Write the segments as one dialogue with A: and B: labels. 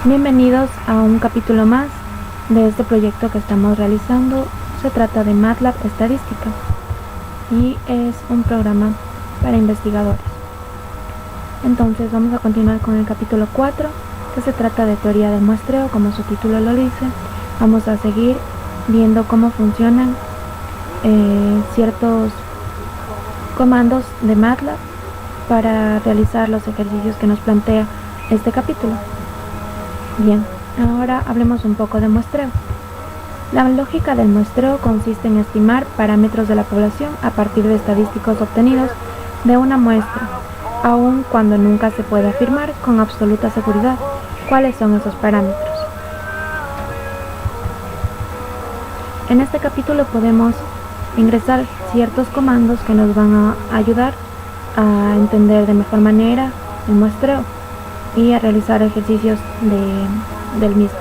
A: Bienvenidos a un capítulo más de este proyecto que estamos realizando. Se trata de MATLAB Estadística y es un programa para investigadores. Entonces vamos a continuar con el capítulo 4, que se trata de teoría del muestreo, como su título lo dice. Vamos a seguir viendo cómo funcionan ciertos comandos de MATLAB para realizar los ejercicios que nos plantea este capítulo. Bien, ahora hablemos un poco de muestreo. La lógica del muestreo consiste en estimar parámetros de la población a partir de estadísticos obtenidos de una muestra, aun cuando nunca se puede afirmar con absoluta seguridad cuáles son esos parámetros. En este capítulo podemos ingresar ciertos comandos que nos van a ayudar a entender de mejor manera el muestreo y a realizar ejercicios del mismo.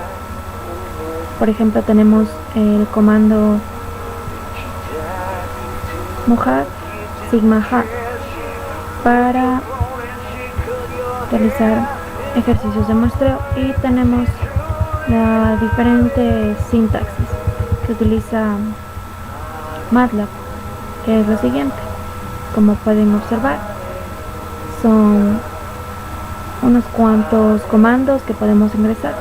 A: Por ejemplo, tenemos el comando mojar sigma har para realizar ejercicios de muestreo, y tenemos la diferente sintaxis que utiliza MATLAB, que es lo siguiente. Como pueden observar, son unos cuantos comandos que podemos ingresar.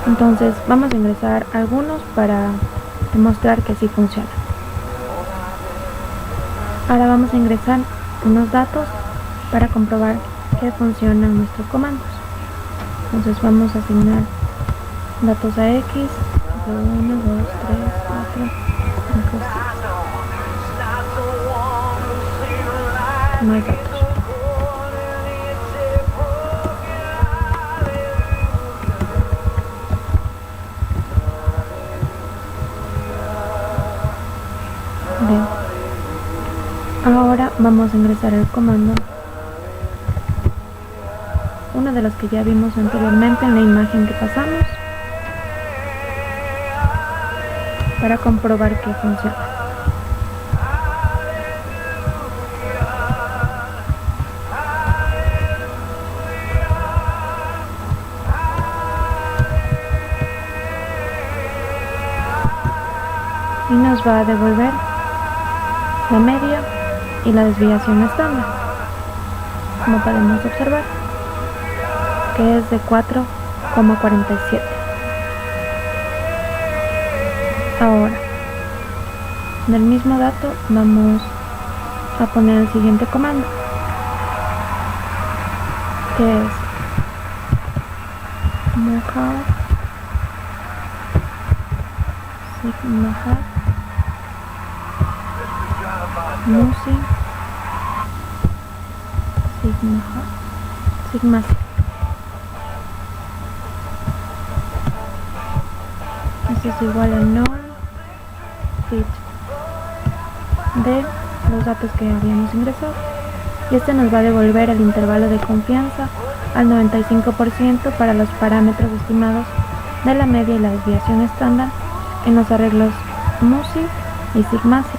A: Entonces vamos a ingresar algunos para demostrar que sí funciona. Ahora vamos a ingresar unos datos para comprobar que funcionan nuestros comandos. Entonces vamos a asignar datos a X, 1, 2, 3, 4, 5, 6. Más datos. Bien. Ahora vamos a ingresar el comando, uno de los que ya vimos anteriormente en la imagen que pasamos, para comprobar que funciona. Y nos va a devolver la media y la desviación estándar, como podemos observar, que es de 4,47. Ahora, del mismo dato vamos a poner el siguiente comando, que es mojar sigma har musi sigma si. Esto es igual a norm fit de los datos que habíamos ingresado, y este nos va a devolver el intervalo de confianza al 95% para los parámetros estimados de la media y la desviación estándar en los arreglos musi y sigma si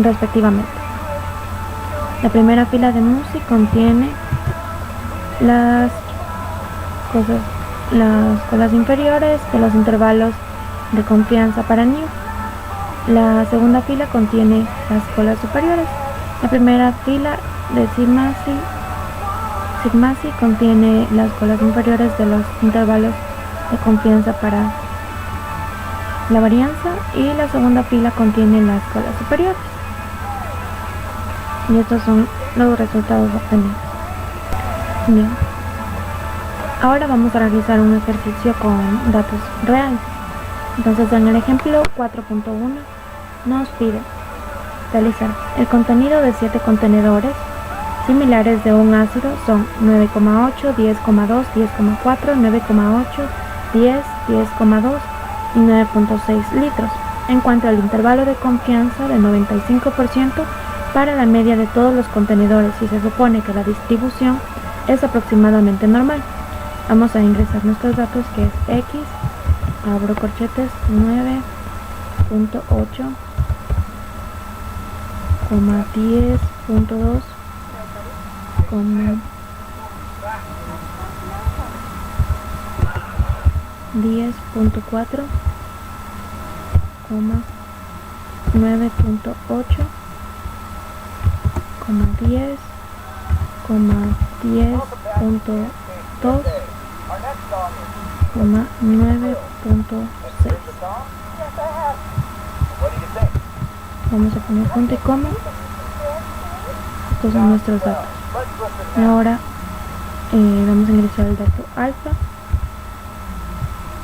A: respectivamente. La primera fila de musi contiene las cosas inferiores de los intervalos de confianza para new. La segunda fila contiene las colas superiores. La primera fila de sigma si contiene las colas inferiores de los intervalos de confianza para la varianza, y la segunda fila contiene las colas superiores. Y estos son los resultados obtenidos. Bien. Ahora vamos a realizar un ejercicio con datos reales. Entonces, en el ejemplo 4.1 nos pide realizar el contenido de 7 contenedores similares de un ácido. Son 9,8, 10,2, 10,4, 9,8, 10, 10,2 y 9.6 litros, en cuanto al intervalo de confianza de 95% para la media de todos los contenedores, y se supone que la distribución es aproximadamente normal. Vamos a ingresar nuestros datos, que es X, abro corchetes, 9.8, 10.2, 10.4, 9.8, 10, 10.2, 9.6. Vamos a poner punto y coma. Estos son nuestros datos. Y ahora vamos a ingresar el dato alfa.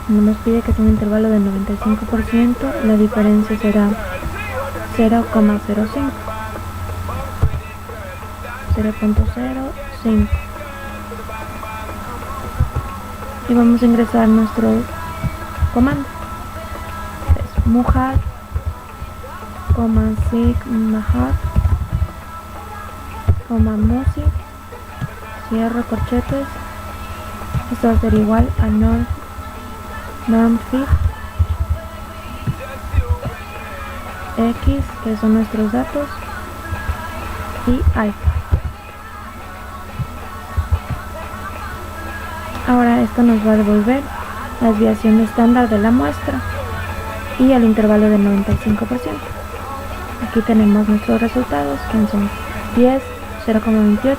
A: Nos pide que sea un intervalo del 95%, la diferencia será 0,05. 0.05. Y vamos a ingresar nuestro comando. Es mujar, sigma hat, music, cierro corchetes. Esto va a ser igual a norm fit x, que son nuestros datos, y alfa. Ahora esto nos va a devolver la desviación estándar de la muestra y el intervalo del 95%. Aquí tenemos nuestros resultados, que son 10, 0,28,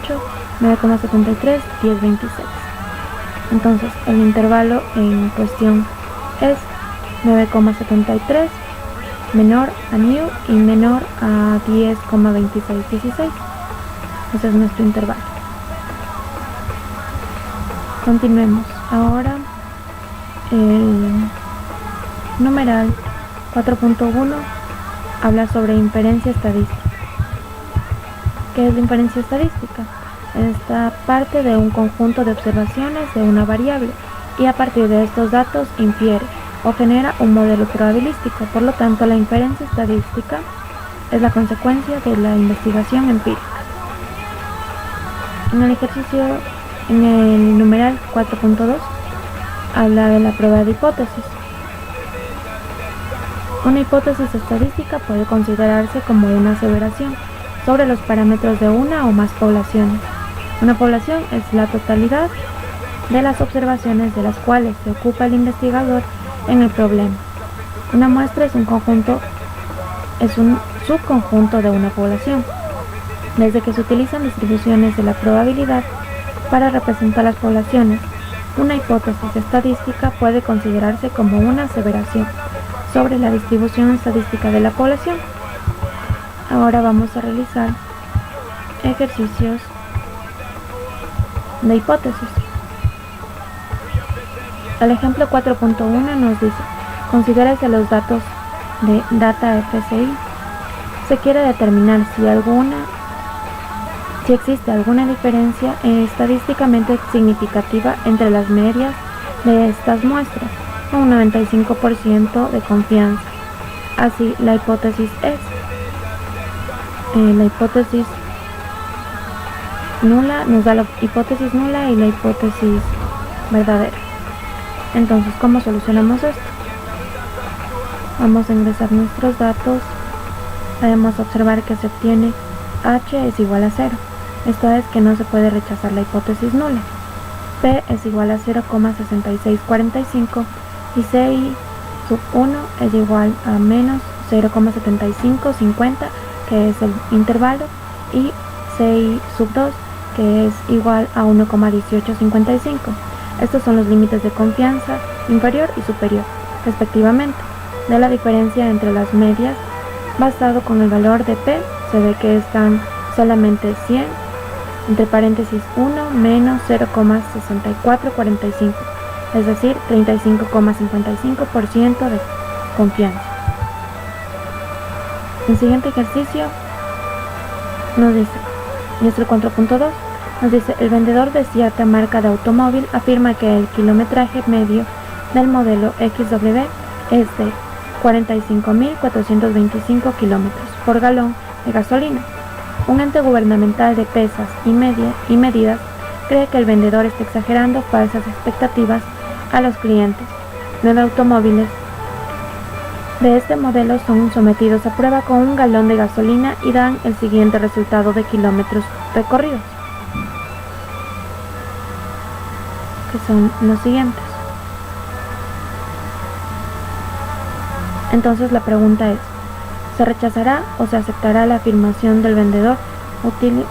A: 9,73, 10,26. Entonces el intervalo en cuestión es 9,73 menor a new y menor a 10,2616. Ese es nuestro intervalo. Continuemos. Ahora el numeral 4.1 habla sobre inferencia estadística. ¿Qué es la inferencia estadística? Esta parte de un conjunto de observaciones de una variable y a partir de estos datos infiere o genera un modelo probabilístico. Por lo tanto, la inferencia estadística es la consecuencia de la investigación empírica. En el ejercicio, en el numeral 4.2, habla de la prueba de hipótesis. Una hipótesis estadística puede considerarse como una aseveración sobre los parámetros de una o más poblaciones. Una población es la totalidad de las observaciones de las cuales se ocupa el investigador en el problema. Una muestra es un subconjunto de una población. Desde que se utilizan distribuciones de la probabilidad para representar las poblaciones, una hipótesis estadística puede considerarse como una aseveración sobre la distribución estadística de la población. Ahora vamos a realizar ejercicios de hipótesis. El ejemplo 4.1 nos dice: considérese los datos de data FCI. Se quiere determinar si existe alguna diferencia estadísticamente significativa entre las medias de estas muestras, con un 95% de confianza. Así, la hipótesis es la hipótesis nula, nos da la hipótesis nula y la hipótesis verdadera. Entonces, ¿cómo solucionamos esto? Vamos a ingresar nuestros datos. Podemos observar que se obtiene h es igual a 0. Esto es que no se puede rechazar la hipótesis nula. P es igual a 0,6645 y CI sub 1 es igual a menos 0,7550, que es el intervalo, y CI sub 2, que es igual a 1,1855. Estos son los límites de confianza inferior y superior, respectivamente, de la diferencia entre las medias. Basado con el valor de P, se ve que están solamente 100, entre paréntesis 1 menos 0,6445, es decir, 35,55% de confianza. El siguiente ejercicio nos dice, nuestro 4.2 nos dice: el vendedor de cierta marca de automóvil afirma que el kilometraje medio del modelo XW es de 45.425 kilómetros por galón de gasolina. Un ente gubernamental de pesas y medidas cree que el vendedor está exagerando falsas expectativas a los clientes. 9 automóviles de este modelo son sometidos a prueba con un galón de gasolina y dan el siguiente resultado de kilómetros recorridos, que son los siguientes. Entonces la pregunta es, ¿se rechazará o se aceptará la afirmación del vendedor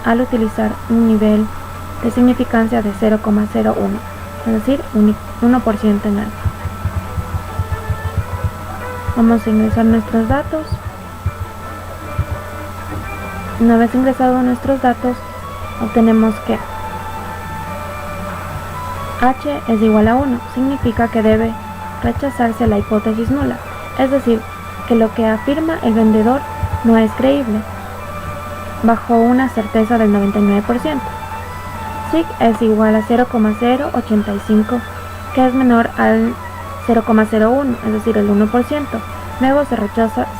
A: al utilizar un nivel de significancia de 0,01, es decir, 1% en alfa? Vamos a ingresar nuestros datos. Una vez ingresados nuestros datos, obtenemos que h es igual a 1, significa que debe rechazarse la hipótesis nula, es decir, que lo que afirma el vendedor no es creíble, bajo una certeza del 99%. Sig es igual a 0,085, que es menor al 0,01, es decir, el 1%. Luego se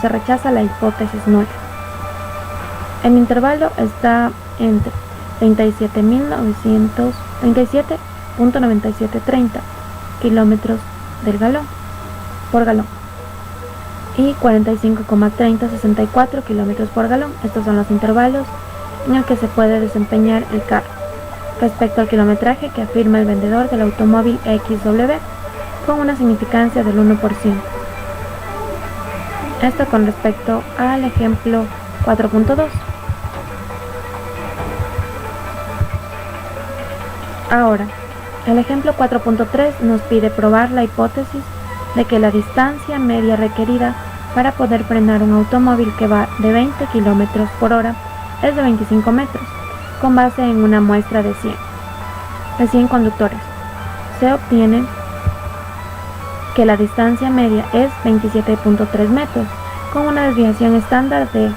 A: rechaza la hipótesis nula. El intervalo está entre 37.97.9730 kilómetros por galón y 45,3064 kilómetros por galón. Estos son los intervalos en el que se puede desempeñar el carro respecto al kilometraje que afirma el vendedor del automóvil XW con una significancia del 1%. Esto con respecto al ejemplo 4.2. Ahora, el ejemplo 4.3 nos pide probar la hipótesis de que la distancia media requerida para poder frenar un automóvil que va de 20 km por hora es de 25 metros, con base en una muestra de 100 conductores. Se obtiene que la distancia media es 27.3 metros, con una desviación estándar de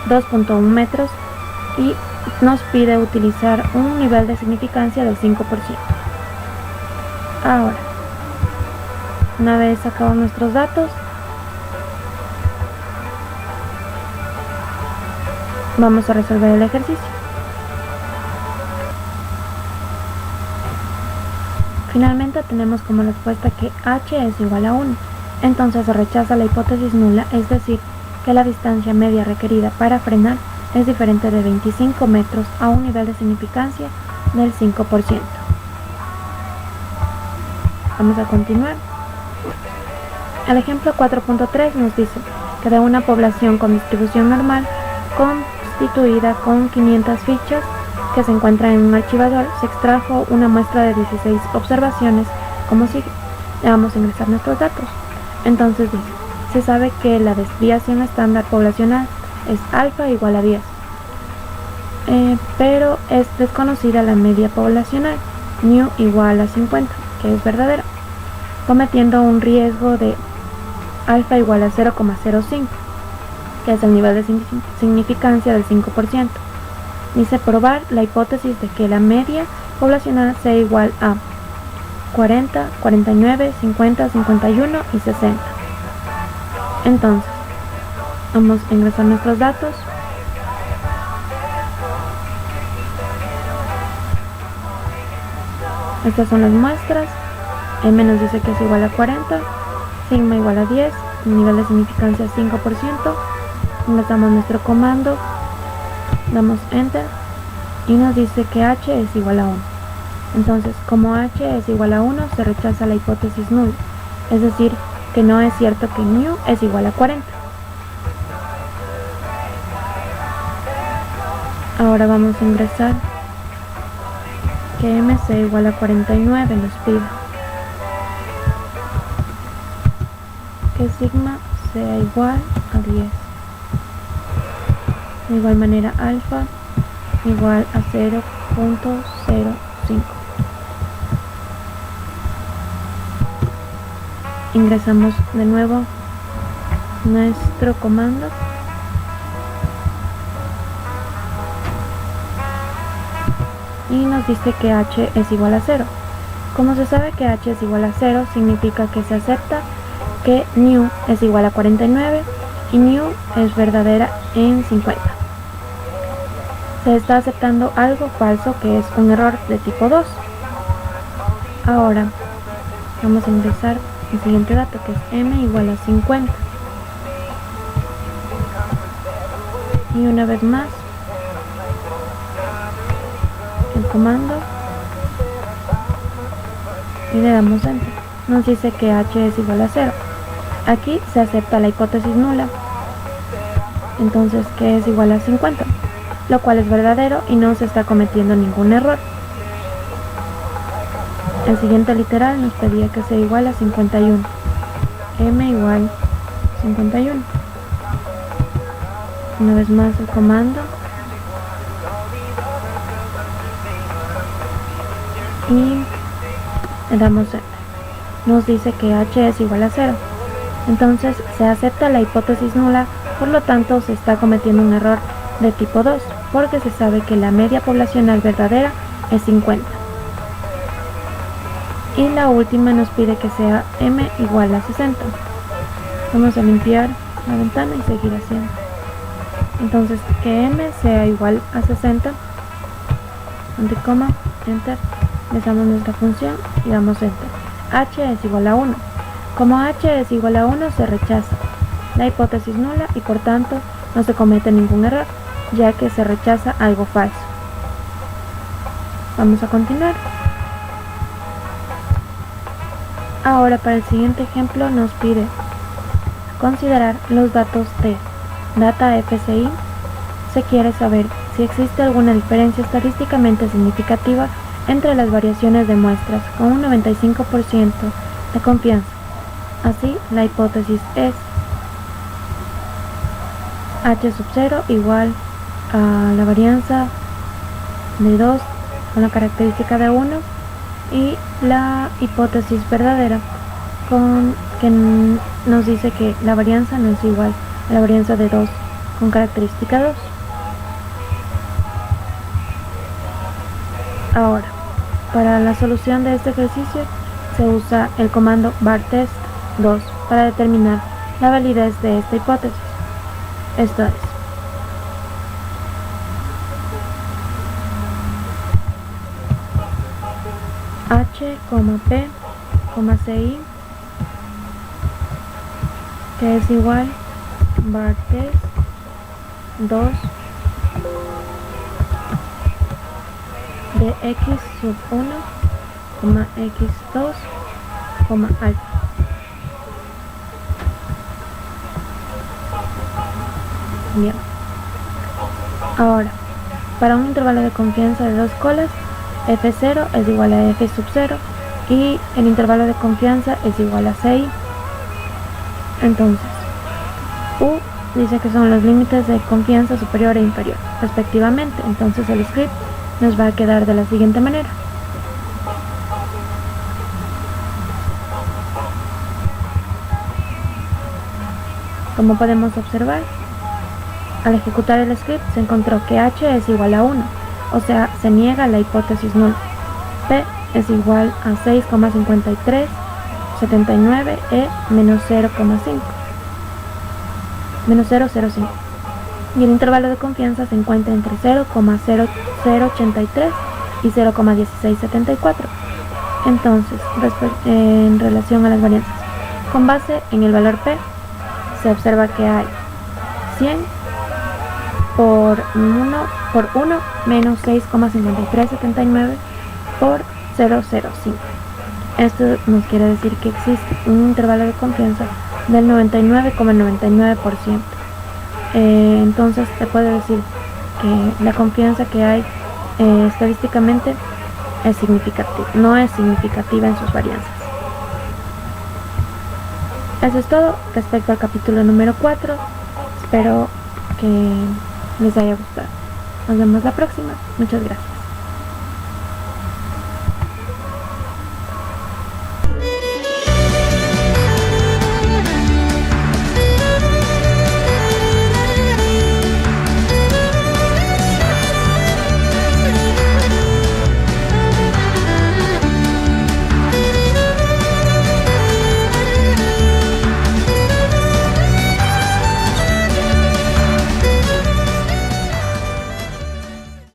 A: 2.1 metros y nos pide utilizar un nivel de significancia del 5%. Ahora, una vez sacados nuestros datos, vamos a resolver el ejercicio. Finalmente tenemos como respuesta que h es igual a 1, entonces se rechaza la hipótesis nula, es decir, que la distancia media requerida para frenar es diferente de 25 metros a un nivel de significancia del 5%. Vamos a continuar. El ejemplo 4.3 nos dice que de una población con distribución normal constituida con 500 fichas que se encuentran en un archivador, se extrajo una muestra de 16 observaciones como sigue. Le vamos a ingresar nuestros datos. Entonces dice, se sabe que la desviación estándar poblacional es alfa igual a 10, pero es desconocida la media poblacional, mu igual a 50, que es verdadera, cometiendo un riesgo de alfa igual a 0,05, que es el nivel de significancia del 5%. Dice probar la hipótesis de que la media poblacional sea igual a 40, 49, 50, 51 y 60. Entonces, vamos a ingresar nuestros datos. Estas son las muestras. M nos dice que es igual a 40, sigma igual a 10, nivel de significancia 5%. Ingresamos nuestro comando, damos enter y nos dice que h es igual a 1. Entonces, como h es igual a 1, se rechaza la hipótesis nula, es decir, que no es cierto que mu es igual a 40. Ahora vamos a ingresar que m sea igual a 49, nos pide que sigma sea igual a 10. De igual manera alfa igual a 0.05. Ingresamos de nuevo nuestro comando y nos dice que h es igual a 0. Como se sabe que h es igual a 0, significa que se acepta que mu es igual a 49 y mu es verdadera en 50. Se está aceptando algo falso, que es un error de tipo 2. Ahora vamos a ingresar el siguiente dato, que es m igual a 50. Y una vez más el comando y le damos enter. Nos dice que h es igual a 0. Aquí se acepta la hipótesis nula, entonces que es igual a 50, lo cual es verdadero y no se está cometiendo ningún error. El siguiente literal nos pedía que sea igual a 51, m igual 51. Una vez más el comando y le damos enter. Nos dice que h es igual a 0, entonces se acepta la hipótesis nula, por lo tanto se está cometiendo un error de tipo 2, porque se sabe que la media poblacional verdadera es 50. Y la última nos pide que sea m igual a 60. Vamos a limpiar la ventana y seguir haciendo. Entonces que m sea igual a 60, anticoma, enter, les damos nuestra función y damos enter. H es igual a 1. Como h es igual a 1 se rechaza la hipótesis nula y por tanto no se comete ningún error, ya que se rechaza algo falso. Vamos a continuar. Ahora para el siguiente ejemplo nos pide considerar los datos de data FCI. Se quiere saber si existe alguna diferencia estadísticamente significativa entre las variaciones de muestras con un 95% de confianza. Así, la hipótesis es h sub 0 igual a la varianza de 2 con la característica de 1 y la hipótesis verdadera con que nos dice que la varianza no es igual a la varianza de 2 con característica 2. Ahora, para la solución de este ejercicio se usa el comando vartest2 para determinar la validez de esta hipótesis. Esto es h, p, ci, que es igual vartest2 de x sub 1, x2, alfa. Bien. Ahora, para un intervalo de confianza de 2 colas, f0 es igual a f sub 0 y el intervalo de confianza es igual a ci. Entonces, u dice que son los límites de confianza superior e inferior, respectivamente. Entonces el script nos va a quedar de la siguiente manera. Como podemos observar, al ejecutar el script se encontró que h es igual a 1, o sea, se niega la hipótesis nula. P es igual a 6,5379 e menos 0,05. Y el intervalo de confianza se encuentra entre 0,0083 y 0,1674. Entonces, en relación a las varianzas, con base en el valor P, se observa que hay 100 por 1 menos 6,5379 por 0,05. Esto nos quiere decir que existe un intervalo de confianza del 99,99%. Entonces se puede decir que la confianza que hay estadísticamente es significativa, no es significativa en sus varianzas. Eso es todo respecto al capítulo número 4. Espero que les haya gustado. Nos vemos la próxima. Muchas gracias.